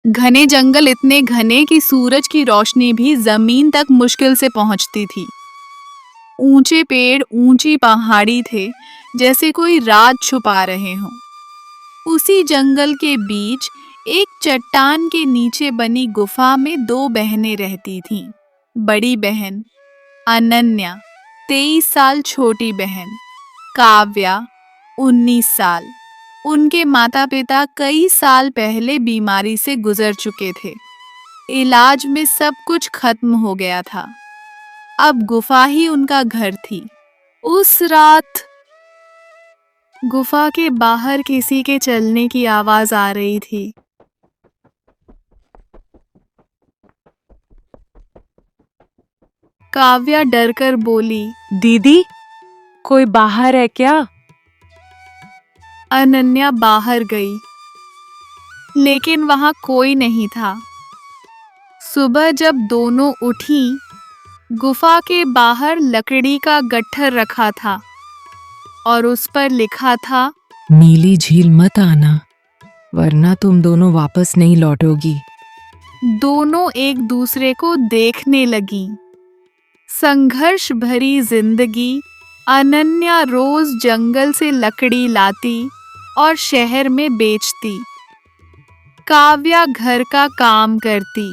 घने जंगल इतने घने कि सूरज की रोशनी भी जमीन तक मुश्किल से पहुंचती थी। ऊंचे पेड़, ऊंची पहाड़ी थे, जैसे कोई राज छुपा रहे हों। उसी जंगल के बीच एक चट्टान के नीचे बनी गुफा में दो बहनें रहती थीं। बड़ी बहन अनन्या, 23 साल, छोटी बहन काव्या, 19 साल। उनके माता पिता कई साल पहले बीमारी से गुजर चुके थे। इलाज में सब कुछ खत्म हो गया था। अब गुफा ही उनका घर थी। उस रात गुफा के बाहर किसी के चलने की आवाज आ रही थी। काव्या डरकर बोली, दीदी, कोई बाहर है क्या? अनन्या बाहर गई, लेकिन वहां कोई नहीं था। सुबह जब दोनों उठी, गुफा के बाहर लकड़ी का गट्ठर रखा था और उस पर लिखा था, नीली झील मत आना, वरना तुम दोनों वापस नहीं लौटोगी। दोनों एक दूसरे को देखने लगी। संघर्ष भरी जिंदगी। अनन्या रोज जंगल से लकड़ी लाती और शहर में बेचती। काव्या घर का काम करती।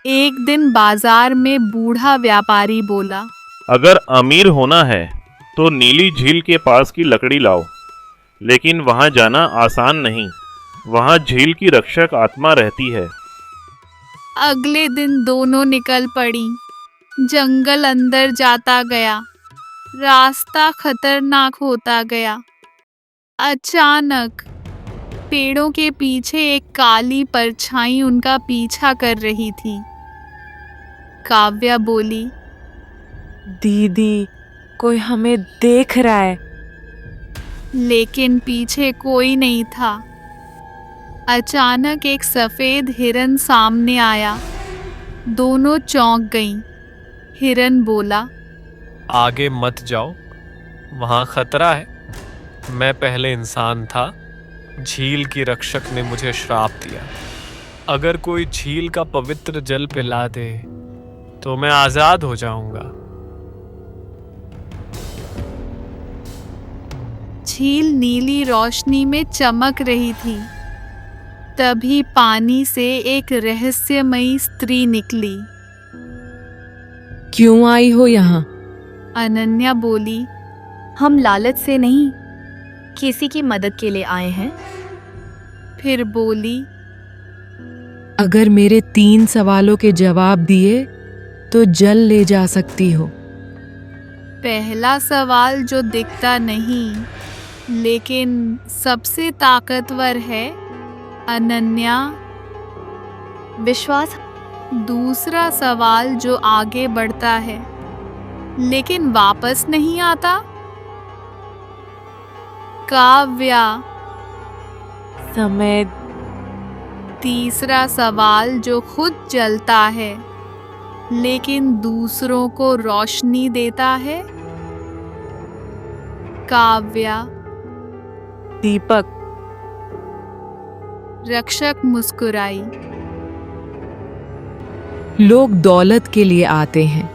एक दिन बाजार में बूढ़ा व्यापारी बोला, अगर अमीर होना है तो नीली झील के पास की लकड़ी लाओ, लेकिन वहां जाना आसान नहीं। वहां झील की रक्षक आत्मा रहती है। अगले दिन दोनों निकल पड़ी। जंगल अंदर जाता गया। रास्ता खतरनाक होता गया। अचानक पेड़ों के पीछे एक काली परछाई उनका पीछा कर रही थी। काव्या बोली, दीदी, कोई हमें देख रहा है। लेकिन पीछे कोई नहीं था। अचानक एक सफेद हिरन सामने आया। दोनों चौंक गईं। हिरन बोला, आगे मत जाओ, वहाँ खतरा है। मैं पहले इंसान था, झील की रक्षक ने मुझे श्राप दिया। अगर कोई झील का पवित्र जल पिला दे तो मैं आजाद हो जाऊंगा। झील नीली रोशनी में चमक रही थी। तभी पानी से एक रहस्यमयी स्त्री निकली। क्यों आई हो यहाँ? अनन्या बोली, हम लालच से नहीं, किसी की मदद के लिए आए हैं। फिर बोली, अगर मेरे 3 सवालों के जवाब दिए तो जल ले जा सकती हो। पहला सवाल जो दिखता नहीं लेकिन सबसे ताकतवर है, अनन्या। विश्वास। दूसरा सवाल जो आगे बढ़ता है लेकिन वापस नहीं आता, काव्या। समय। तीसरा सवाल जो खुद जलता है लेकिन दूसरों को रोशनी देता है, काव्या। दीपक। रक्षक मुस्कुराई। लोग दौलत के लिए आते हैं,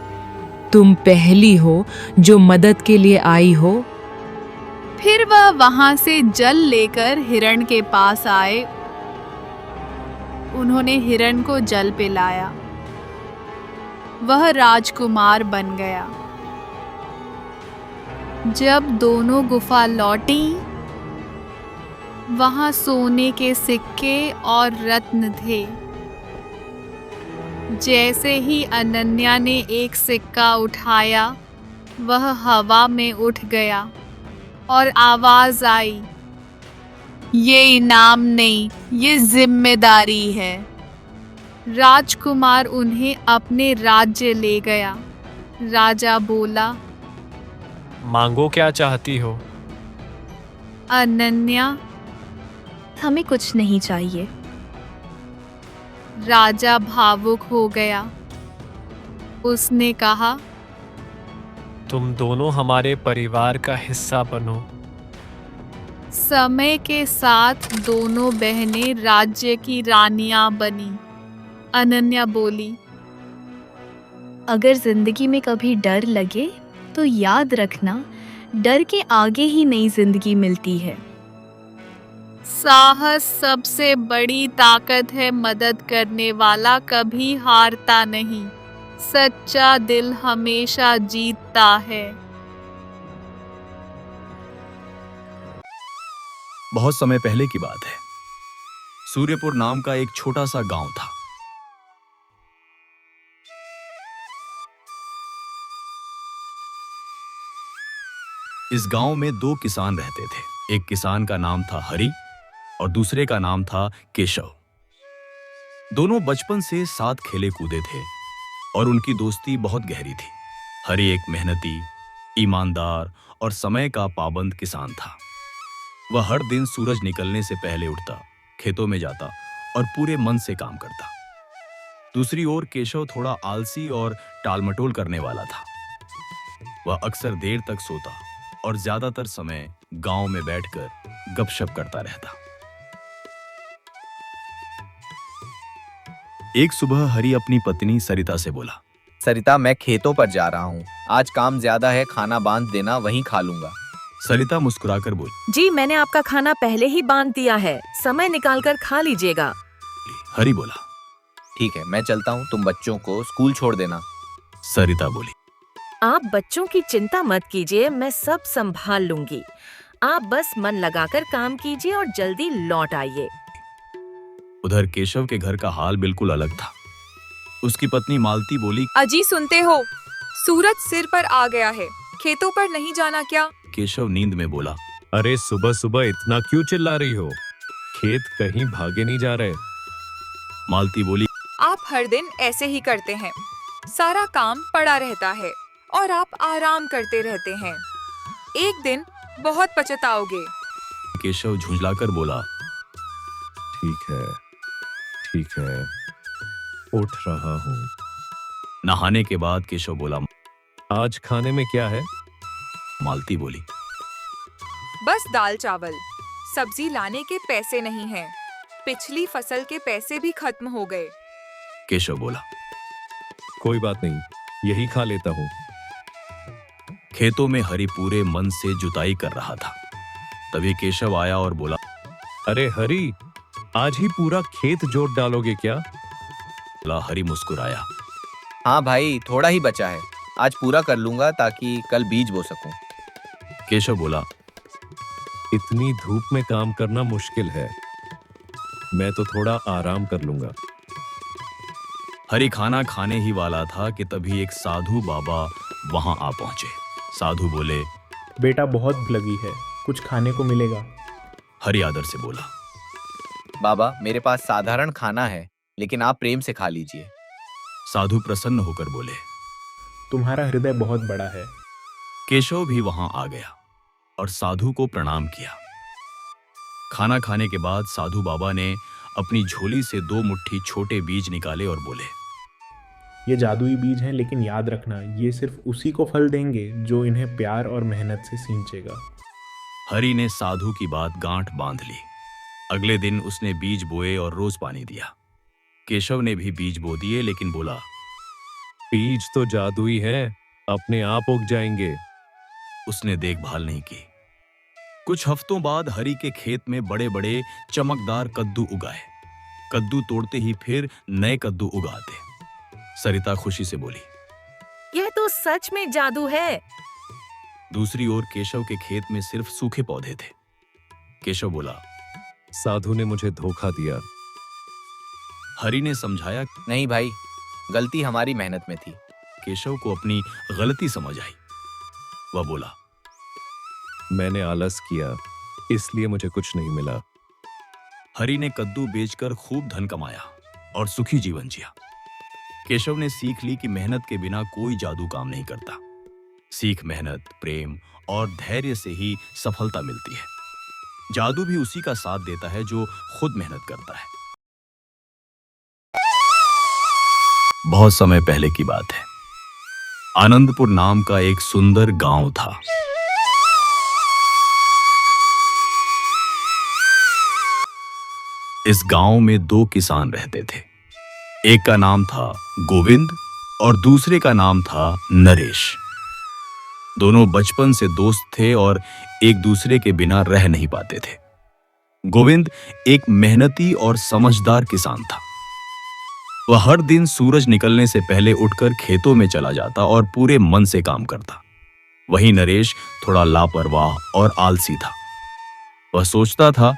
तुम पहली हो जो मदद के लिए आई हो। फिर वह वहां से जल लेकर हिरण के पास आए। उन्होंने हिरण को जल पिलाया। वह राजकुमार बन गया। जब दोनों गुफा लौटी, वहां सोने के सिक्के और रत्न थे। जैसे ही अनन्या ने एक सिक्का उठाया, वह हवा में उठ गया और आवाज आई, ये इनाम नहीं, ये जिम्मेदारी है। राजकुमार उन्हें अपने राज्य ले गया। राजा बोला, मांगो, क्या चाहती हो? अनन्या। हमें कुछ नहीं चाहिए। राजा भावुक हो गया। उसने कहा, तुम दोनों हमारे परिवार का हिस्सा बनो। समय के साथ दोनों बहनें राज्य की रानियां बनी। अनन्या बोली। अगर जिंदगी में कभी डर लगे तो याद रखना, डर के आगे ही नई जिंदगी मिलती है। साहस सबसे बड़ी ताकत है, मदद करने वाला कभी हारता नहीं। सच्चा दिल हमेशा जीतता है। बहुत समय पहले की बात है। सूर्यपुर नाम का एक छोटा सा गांव था। इस गांव में दो किसान रहते थे। एक किसान का नाम था हरि और दूसरे का नाम था केशव। दोनों बचपन से साथ खेले कूदे थे और उनकी दोस्ती बहुत गहरी थी। हरि एक मेहनती, ईमानदार और समय का पाबंद किसान था। वह हर दिन सूरज निकलने से पहले उठता, खेतों में जाता और पूरे मन से काम करता। दूसरी ओर केशव थोड़ा आलसी और टालमटोल करने वाला था। वह अक्सर देर तक सोता और ज्यादातर समय गांव में बैठकर गपशप करता रहता। एक सुबह हरि अपनी पत्नी सरिता से बोला, सरिता, मैं खेतों पर जा रहा हूँ। आज काम ज्यादा है, खाना बांध देना, वहीं खा लूंगा। सरिता मुस्कुराकर बोली। जी, मैंने आपका खाना पहले ही बांध दिया है, समय निकालकर खा लीजिएगा। हरि बोला। ठीक है, मैं चलता हूँ, तुम बच्चों को स्कूल छोड़ देना। सरिता बोली। आप बच्चों की चिंता मत कीजिए, मैं सब संभाल लूंगी। आप बस मन लगाकर काम कीजिए और जल्दी लौट आइए। उधर केशव के घर का हाल बिल्कुल अलग था। उसकी पत्नी मालती बोली। अजी, सुनते हो? सूरज सिर पर आ गया है, खेतों पर नहीं जाना क्या? केशव नींद में बोला। अरे सुबह सुबह इतना क्यों चिल्ला रही हो? खेत कहीं भागे नहीं जा रहे। मालती बोली। आप हर दिन ऐसे ही करते हैं, सारा काम पड़ा रहता है और आप आराम करते रहते हैं। एक दिन बहुत पछताओगे। केशव झुंझलाकर बोला। ठीक है, उठ रहा हूँ। नहाने के बाद केशव बोला। आज खाने में क्या है? मालती बोली। बस दाल चावल, सब्जी लाने के पैसे नहीं हैं। पिछली फसल के पैसे भी खत्म हो गए। केशव बोला। कोई बात नहीं, यही खा लेता हूँ। खेतों में हरि पूरे मन से जुताई कर रहा था। तभी केशव आया और बोला। अरे हरि, आज ही पूरा खेत जोत डालोगे क्या? हरि मुस्कुराया। हाँ भाई, थोड़ा ही बचा है, आज पूरा कर लूंगा ताकि कल बीज बो सकूं। केशव बोला। इतनी धूप में काम करना मुश्किल है, मैं तो थोड़ा आराम कर लूंगा। हरि खाना खाने ही वाला था कि तभी एक साधु बाबा वहां आ पहुंचे। साधु बोले। बेटा, बहुत भूख लगी है, कुछ खाने को मिलेगा? हरि आदर से बोला। बाबा, मेरे पास साधारण खाना है, लेकिन आप प्रेम से खा लीजिए। साधु प्रसन्न होकर बोले। तुम्हारा हृदय बहुत बड़ा है। केशव भी वहां आ गया और साधु को प्रणाम किया। खाना खाने के बाद साधु बाबा ने अपनी झोली से 2 मुट्ठी छोटे बीज निकाले और बोले। ये जादुई बीज हैं, लेकिन याद रखना, ये सिर्फ उसी को फल देंगे जो इन्हें प्यार और मेहनत से सींचेगा। हरि ने साधु की बात गांठ बांध ली। अगले दिन उसने बीज बोए और रोज पानी दिया। केशव ने भी बीज बो दिए, लेकिन बोला। बीज तो जादुई है, अपने आप उग जाएंगे। उसने देखभाल नहीं की। कुछ हफ्तों बाद हरि के खेत में बड़े बड़े चमकदार कद्दू उगाए। कद्दू तोड़ते ही फिर नए कद्दू उगाते। सरिता खुशी से बोली। यह तो सच में जादू है। दूसरी ओर केशव के खेत में सिर्फ सूखे पौधे थे। केशव बोला। साधु ने मुझे धोखा दिया। हरि ने समझाया। नहीं भाई, गलती हमारी मेहनत में थी। केशव को अपनी गलती समझ आई। वह बोला। मैंने आलस किया, इसलिए मुझे कुछ नहीं मिला। हरि ने कद्दू बेचकर खूब धन कमाया और सुखी जीवन जिया। केशव ने सीख ली कि मेहनत के बिना कोई जादू काम नहीं करता। सीख मेहनत, प्रेम और धैर्य से ही सफलता मिलती है। जादू भी उसी का साथ देता है जो खुद मेहनत करता है। बहुत समय पहले की बात है। आनंदपुर नाम का एक सुंदर गांव था। इस गांव में 2 किसान रहते थे। एक का नाम था गोविंद और दूसरे का नाम था नरेश। दोनों बचपन से दोस्त थे और एक दूसरे के बिना रह नहीं पाते थे। गोविंद एक मेहनती और समझदार किसान था। वह हर दिन सूरज निकलने से पहले उठकर खेतों में चला जाता और पूरे मन से काम करता। वहीं नरेश थोड़ा लापरवाह और आलसी था। वह सोचता था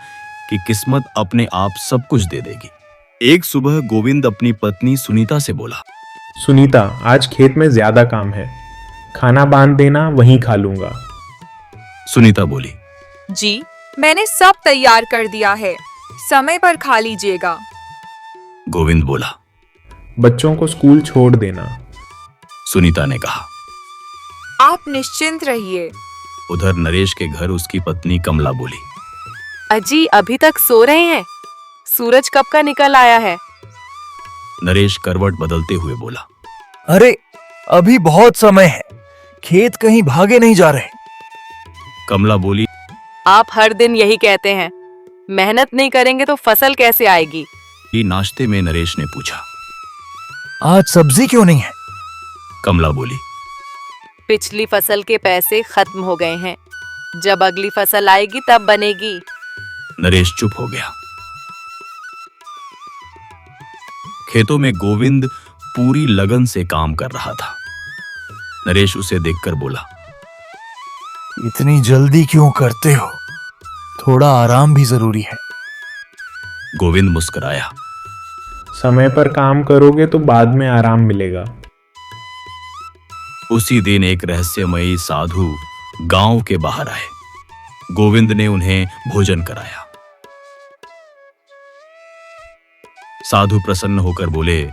कि किस्मत अपने आप सब कुछ दे देगी। एक सुबह गोविंद अपनी पत्नी सुनीता से बोला, सुनीता, आज खेत में ज्यादा काम है, खाना बांध देना, वहीं खा लूंगा। सुनीता बोली, जी, मैंने सब तैयार कर दिया है, समय पर खा लीजिएगा। गोविंद बोला, बच्चों को स्कूल छोड़ देना। सुनीता ने कहा। आप निश्चिंत रहिए। उधर नरेश के घर उसकी पत्नी कमला बोली, अजी अभी तक सो रहे हैं? सूरज कब का निकल आया है? नरेश करवट बदलते हुए बोला, अरे अभी बहुत समय है, खेत कहीं भागे नहीं जा रहे। कमला बोली, आप हर दिन यही कहते हैं, मेहनत नहीं करेंगे तो फसल कैसे आएगी? नाश्ते में नरेश ने पूछा। आज सब्जी क्यों नहीं है? कमला बोली, पिछली फसल के पैसे खत्म हो गए हैं, जब अगली फसल आएगी तब बनेगी। नरेश चुप हो गया। खेतों में गोविंद पूरी लगन से काम कर रहा था। नरेश उसे देखकर बोला, इतनी जल्दी क्यों करते हो? थोड़ा आराम भी जरूरी है। गोविंद मुस्कुराया। समय पर काम करोगे तो बाद में आराम मिलेगा। उसी दिन एक रहस्यमयी साधु गांव के बाहर आए। गोविंद ने उन्हें भोजन कराया। साधु प्रसन्न होकर बोले,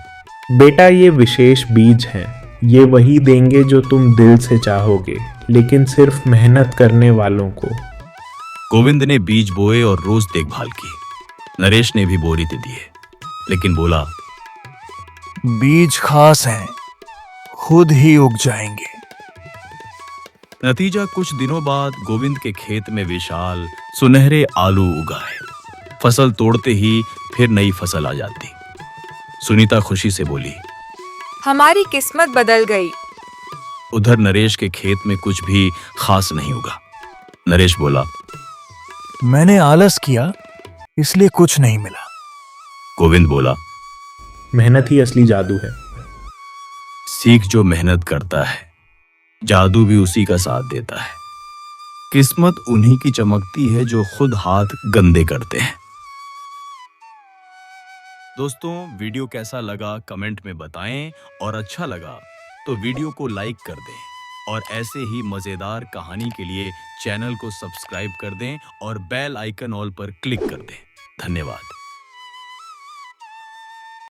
बेटा, ये विशेष बीज हैं, ये वही देंगे जो तुम दिल से चाहोगे, लेकिन सिर्फ मेहनत करने वालों को। गोविंद ने बीज बोए और रोज देखभाल की। नरेश ने भी बोरीते दिए, लेकिन बोला, बीज खास हैं, खुद ही उग जाएंगे। नतीजा कुछ दिनों बाद गोविंद के खेत में विशाल सुनहरे आलू उगाए। फसल तोड़ते ही फिर नई फसल आ जाती। सुनीता खुशी से बोली, हमारी किस्मत बदल गई। उधर नरेश के खेत में कुछ भी खास नहीं उगा। नरेश बोला, मैंने आलस किया, इसलिए कुछ नहीं मिला। गोविंद बोला, मेहनत ही असली जादू है। सीख जो मेहनत करता है, जादू भी उसी का साथ देता है। किस्मत उन्हीं की चमकती है जो खुद हाथ गंदे करते हैं। दोस्तों, वीडियो कैसा लगा कमेंट में बताएं और अच्छा लगा तो वीडियो को लाइक कर दें और ऐसे ही मजेदार कहानी के लिए चैनल को सब्सक्राइब कर दें और बेल आइकन ऑल पर क्लिक कर दें। धन्यवाद।